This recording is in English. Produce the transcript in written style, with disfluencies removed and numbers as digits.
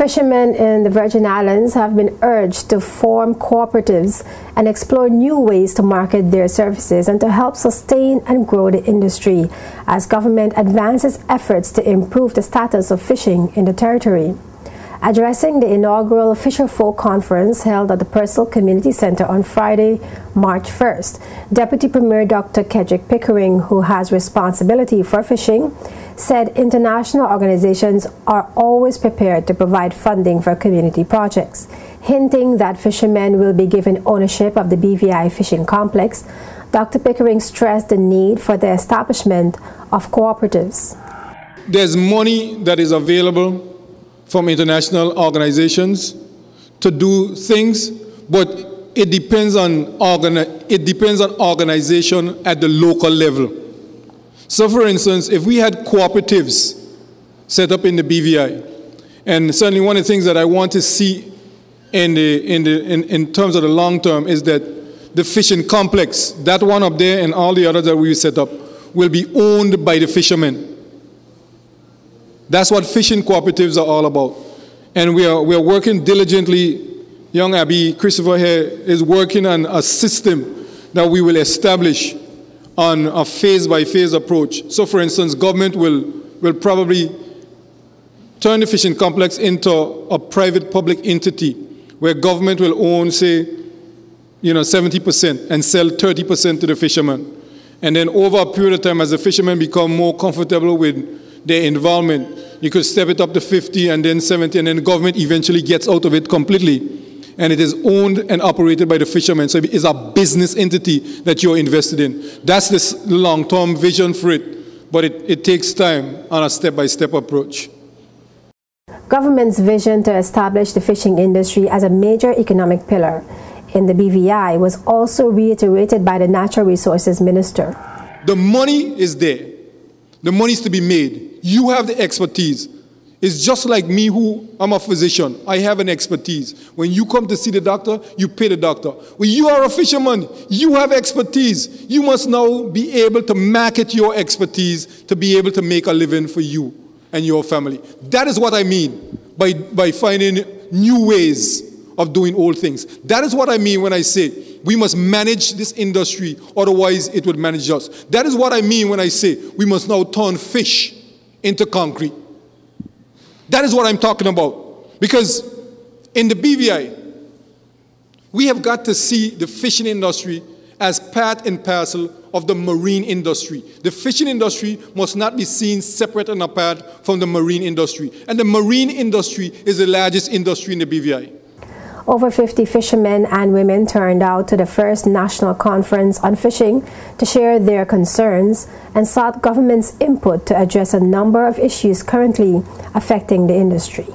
Fishermen in the Virgin Islands have been urged to form cooperatives and explore new ways to market their services and to help sustain and grow the industry as government advances efforts to improve the status of fishing in the territory. Addressing the inaugural Fisherfolk Conference held at the Purcell Community Center on Friday, March 1st, Deputy Premier Dr. Kedrick Pickering, who has responsibility for fishing, said international organizations are always prepared to provide funding for community projects. Hinting that fishermen will be given ownership of the BVI fishing complex, Dr. Pickering stressed the need for the establishment of cooperatives. There's money that is available from international organizations to do things, but it depends on organization at the local level. So for instance, if we had cooperatives set up in the BVI, and certainly one of the things that I want to see in terms of the long term is that the fishing complex, that one up there and all the others that we set up, will be owned by the fishermen. That's what fishing cooperatives are all about. And we are working diligently. Young Abby Christopher here is working on a system that we will establish on a phase-by-phase approach. So for instance, government will probably turn the fishing complex into a private-public entity where government will own, say, 70% and sell 30% to the fishermen. And then over a period of time, as the fishermen become more comfortable with their involvement, you could step it up to 50 and then 70, and then the government eventually gets out of it completely. And it is owned and operated by the fishermen. So it is a business entity that you're invested in. That's this long-term vision for it, but it takes time on a step-by-step approach. Government's vision to establish the fishing industry as a major economic pillar in the BVI was also reiterated by the Natural Resources Minister. The money is there. The money is to be made. You have the expertise. It's just like me, who I'm a physician. I have an expertise. When you come to see the doctor, you pay the doctor. When you are a fisherman, you have expertise. You must now be able to market your expertise to be able to make a living for you and your family. That is what I mean by finding new ways of doing old things. That is what I mean when I say we must manage this industry, otherwise it would manage us. That is what I mean when I say we must now turn fish into concrete. That is what I'm talking about. Because in the BVI, we have got to see the fishing industry as part and parcel of the marine industry. The fishing industry must not be seen separate and apart from the marine industry. And the marine industry is the largest industry in the BVI. Over 50 fishermen and women turned out to the first national conference on fishing to share their concerns and sought government's input to address a number of issues currently affecting the industry.